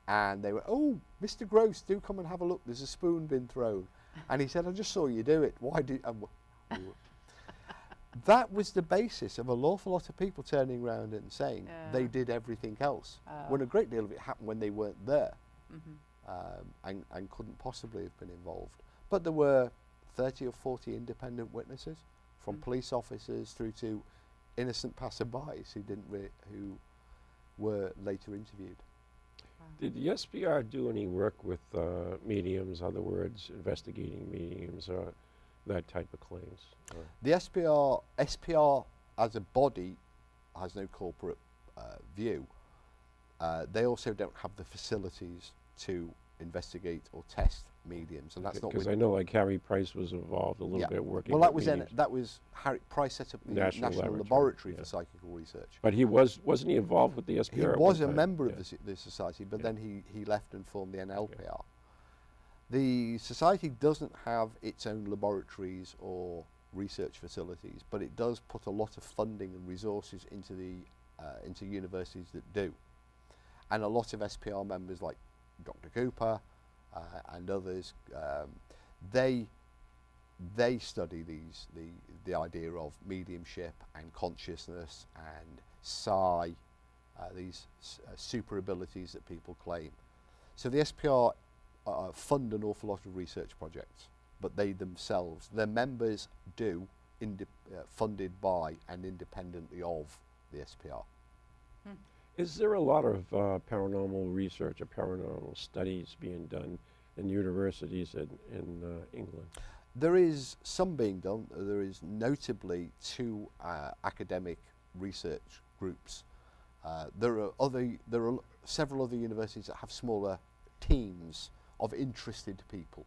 and they were, oh, Mr. Gross, do come and have a look, there's a spoon been thrown. And he said, I just saw you do it, why do that was the basis of an awful lot of people turning around and saying they did everything else, when a great deal of it happened when they weren't there, and couldn't possibly have been involved. But there were 30 or 40 independent witnesses, from police officers through to innocent passerbys who were later interviewed. Did the SPR do any work with mediums, other words, investigating mediums, or that type of claims? The SPR as a body has no corporate view. They also don't have the facilities to investigate or test mediums, and that's not because I know like Harry Price was involved a little bit working. Well, with that was Harry Price set up the National Laboratory for Psychical Research. But he wasn't he involved with the SPR? He was a member of the society, but then he left and formed the NLPR. The society doesn't have its own laboratories or research facilities, but it does put a lot of funding and resources into universities that do. And a lot of SPR members like Dr. Cooper and others, they study the idea of mediumship and consciousness and psi, these super abilities that people claim. So the SPR fund an awful lot of research projects, but they themselves, their members do, funded by and independently of the SPR. Is there a lot of paranormal research or paranormal studies being done in universities in England? There is some being done. There is notably 2 academic research groups. There are several other universities that have smaller teams of interested people.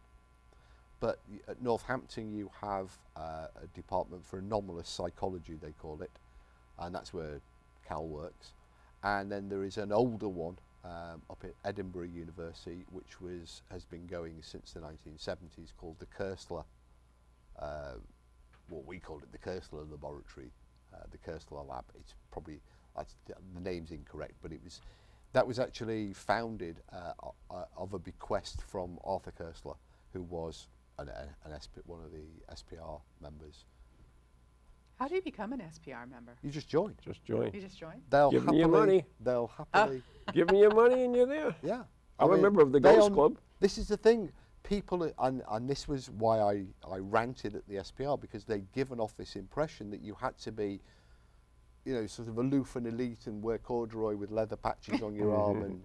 But at Northampton you have a department for anomalous psychology, they call it, and that's where Cal works. And then there is an older one up at Edinburgh University, which has been going since the 1970s, called the Kersler, what we called it the Kersler Laboratory, the Kersler Lab. It's probably, the name's incorrect, but that was actually founded of a bequest from Arthur Kersler, who was one of the SPR members. How do you become an SPR member? You just join. Just join. You just join? They'll Give them your money. They'll happily. Give them your money and you're there. Yeah. I'm a member of the Ghost Club. This is the thing. People, and this was why I ranted at the SPR, because they'd given off this impression that you had to be, sort of aloof and elite and wear corduroy with leather patches on your arm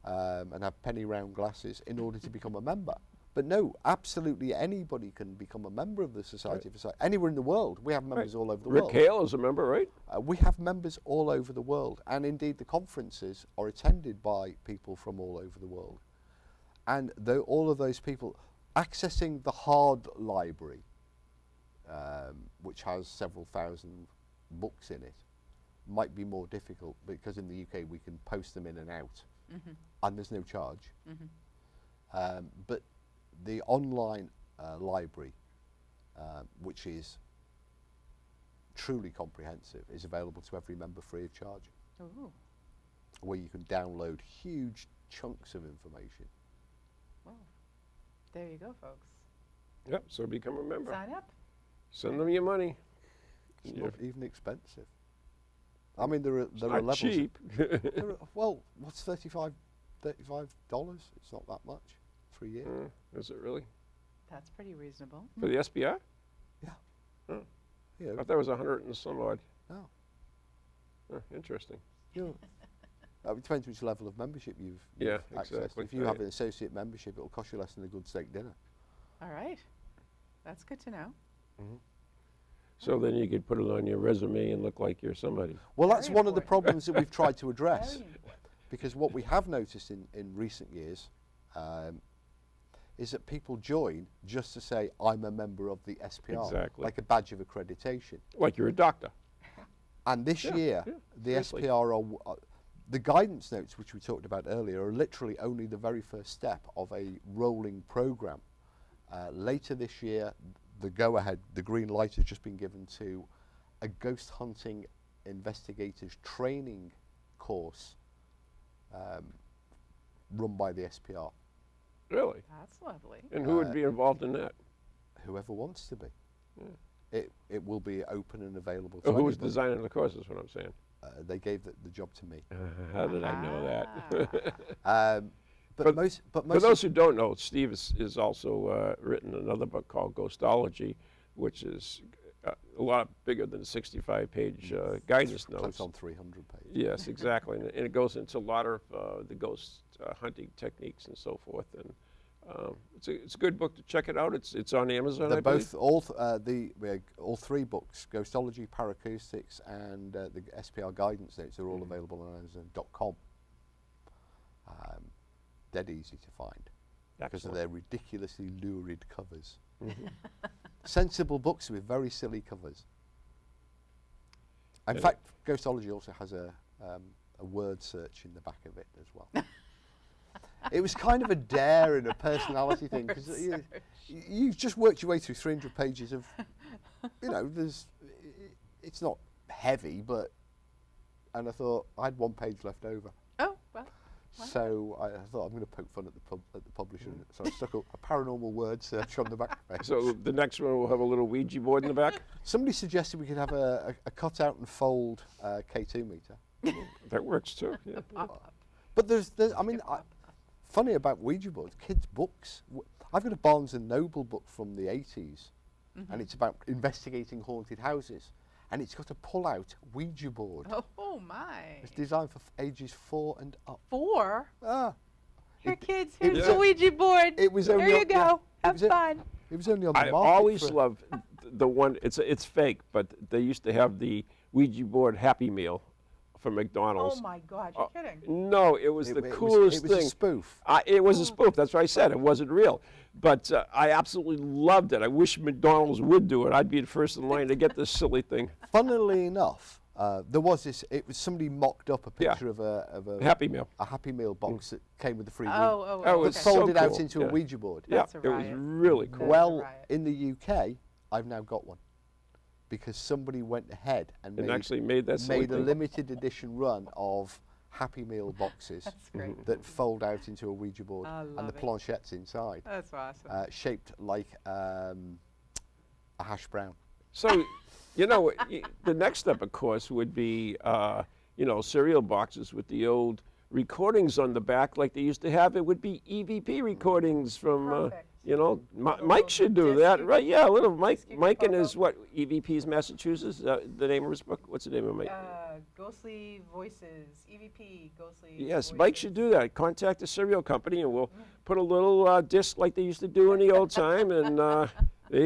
and have penny round glasses in order to become a member. But no, absolutely anybody can become a member of the Society for Psychical. Anywhere in the world. We have members all over the world. Rick Hale is a member, right? We have members all over the world, and indeed the conferences are attended by people from all over the world. And all of those people accessing the hard library, which has several thousand books in it, might be more difficult because in the UK we can post them in and out, and there's no charge. But the online library, which is truly comprehensive, is available to every member free of charge. Ooh. Where you can download huge chunks of information. Well, there you go, folks. Yep, so become a member. Sign up. Send them your money. It's not even expensive. I mean, there are Not levels. cheap. Well, what's $35? It's not that much. 3 years. Is it really? That's pretty reasonable. For the SBR? Yeah. Oh. You I know, thought that was 100 and some odd. no. Interesting. You know, it depends which level of membership you've Yeah, accessed. exactly. If you have an associate membership, it'll cost you less than a good steak dinner. All right. That's good to know. So then you could put it on your resume and look like you're somebody. Well, that's Very one of the important. problems that we've tried to address. Very important. Because what we have noticed in recent years is that people join just to say, I'm a member of the SPR, Exactly. like a badge of accreditation. Like you're a doctor. And this year, the seriously. SPR are, the guidance notes, which we talked about earlier, are literally only the very first step of a rolling program. Later this year, the go-ahead, the green light has just been given to a ghost hunting investigators training course run by the SPR. Really? That's lovely. And who would be involved in that? Whoever wants to be. It will be open and available to Oh, who was anybody. designing the course is what I'm saying. They gave the job to me. How did I know that? But most For of those who don't know, Steve is also written another book called Ghostology, which is a lot bigger than a 65-page guidance close notes. on 300 pages. Yes, exactly, and it goes into a lot of the ghost hunting techniques and so forth. And it's a good book to check it out. It's on Amazon. They're I believe. both all three books, Ghostology, Paracoustics, and the SPR guidance notes are all available on Amazon.com. Dead easy to find because of Excellent. their ridiculously lurid covers. Sensible books with very silly covers. In Yeah. fact, Ghostology also has a word search in the back of it as well. It was kind of a dare and a personality thing because you've just worked your way through 300 pages of, it's not heavy, and I thought I had one page left over. Oh, well. So I thought I'm going to poke fun at the publisher, so I stuck a paranormal word search on the back page. So the next one will have a little Ouija board in the back. Somebody suggested we could have a cut out and fold K2 meter. That works too. Yeah. But funny about Ouija boards, kids' books. I've got a Barnes and Noble book from the 80s, and it's about investigating haunted houses, and it's got a pull-out Ouija board. Oh my. It's designed for ages 4 and up. 4? Ah, Here, kids, it here's was- the Ouija board. it was There only you on- yeah, go. it Have was it. fun. it was only on the I market. always for- loved the one. It's fake, but they used to have the Ouija board Happy Meal from McDonald's. Oh my God, you're kidding. No, it was the coolest it was thing. a spoof. It was a spoof. That's what I said. It wasn't real. But I absolutely loved it. I wish McDonald's would do it. I'd be the first in line to get this silly thing. Funnily enough, there was this. It was somebody mocked up a Yeah. picture of a Happy Meal. Happy Meal box that came with the free Ouija. Oh, Oh, okay. it's But so folded out cool. into Yeah. a Ouija board. Yeah, That's a it was riot. really cool. That's a Well, riot. in the UK, I've now got one because somebody went ahead and actually made that silly made a thing. limited edition run of Happy Meal boxes That's great. that fold out into a Ouija board, I and love the it. planchettes inside, That's awesome. shaped like a hash brown. So, the next step, of course, would be, cereal boxes with the old recordings on the back like they used to have. It would be EVP recordings from, Perfect. Mike should do disc that, you right? Yeah, a little Mike. disc you Mike can and his, photo. EVP's Massachusetts, the name of his book? What's the name of Mike? Ghostly Voices, EVP, Ghostly Yes, Voices. Mike should do that. Contact the cereal company and we'll put a little disc like they used to do in the old time, and there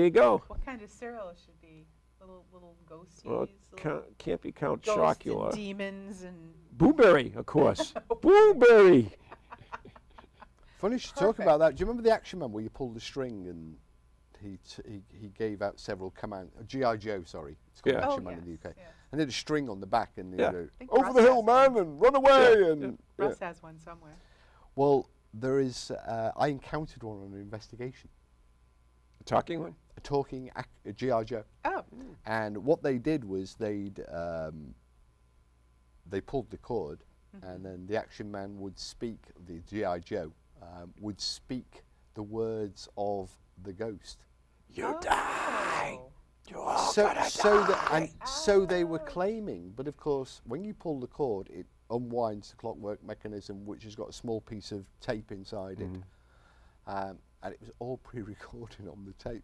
you go. What kind of cereal should be? Little ghosties? Well, little can't be Count ghosts and Chocula. demons and... Blueberry, of course. Blueberry. Funny you should talk about that. Do you remember the Action Man where you pulled the string and he gave out several commands? G.I. Joe, sorry. It's called Yeah. Action Man in the UK. Yes. And they had a string on the back and they Yeah. go, think over Russ the hill, has man, one. and run away. Yeah, And Russ has one somewhere. Well, there is. I encountered one on an investigation. A talking one? A talking a G.I. Joe. Oh, And what they did was they pulled the cord, and then the Action Man would speak. The G.I. Joe would speak the words of the ghost. You die! You all So gonna die! so they were claiming, but of course, when you pull the cord, it unwinds the clockwork mechanism, which has got a small piece of tape inside it, and it was all pre-recorded on the tape.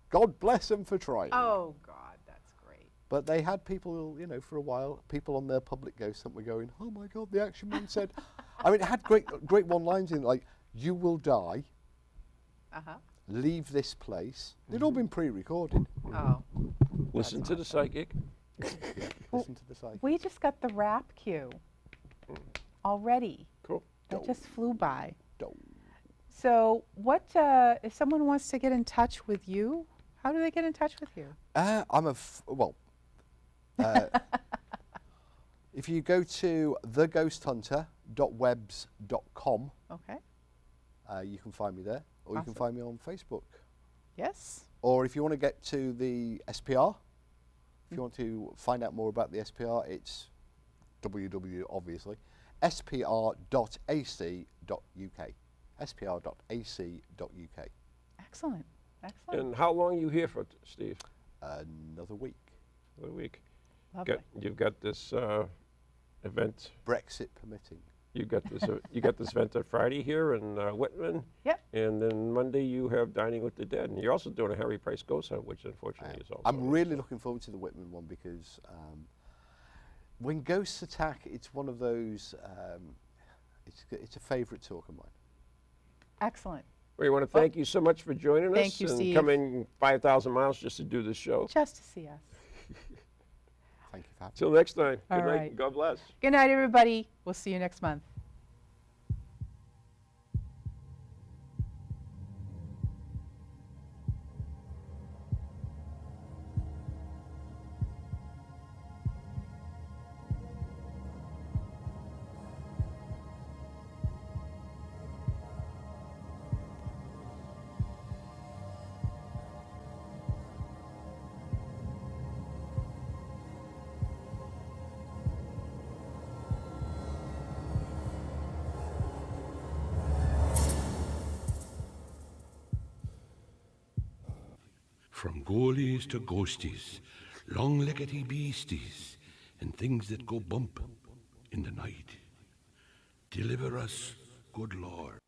God bless them for trying. oh God, that's great. But they had people, you know, for a while, people on their public ghost hunt were going, oh my God, the Action Man said, I mean, it had great one-lines in it, like, you will die, leave this place. They'd all been pre-recorded. Oh, Listen to the psychic. Yeah, listen to the psychic. we just got the rap cue already. Cool. That just flew by. Don't. So, what if someone wants to get in touch with you? How do they get in touch with you? If you go to theghosthunter.webs.com, Okay. You can find me there, or you can Awesome. find me on Facebook. Yes. Or if you want to get to the SPR, if you want to find out more about the SPR, it's www, obviously, spr.ac.uk. spr.ac.uk. Excellent. Excellent. And how long are you here for, Steve? Another week. Another week. Lovely. You've got this event. Brexit permitting. You got this. You got this event on Friday here in Whitman. Yep. And then Monday you have Dining with the Dead, and you're also doing a Harry Price Ghost Hunt, which unfortunately is also. I'm really looking forward to the Whitman one because when ghosts attack, it's one of those. It's a favourite talk of mine. Excellent. We want to thank you so much for joining us. Thank you, and Steve. coming 5,000 miles just to do this show. Just to see us. Thank you for having me. Till next time. All Good night. right. And God bless. Good night, everybody. We'll see you next month. From ghoulies to ghosties, long-leggedy beasties, and things that go bump in the night. Deliver us, good Lord.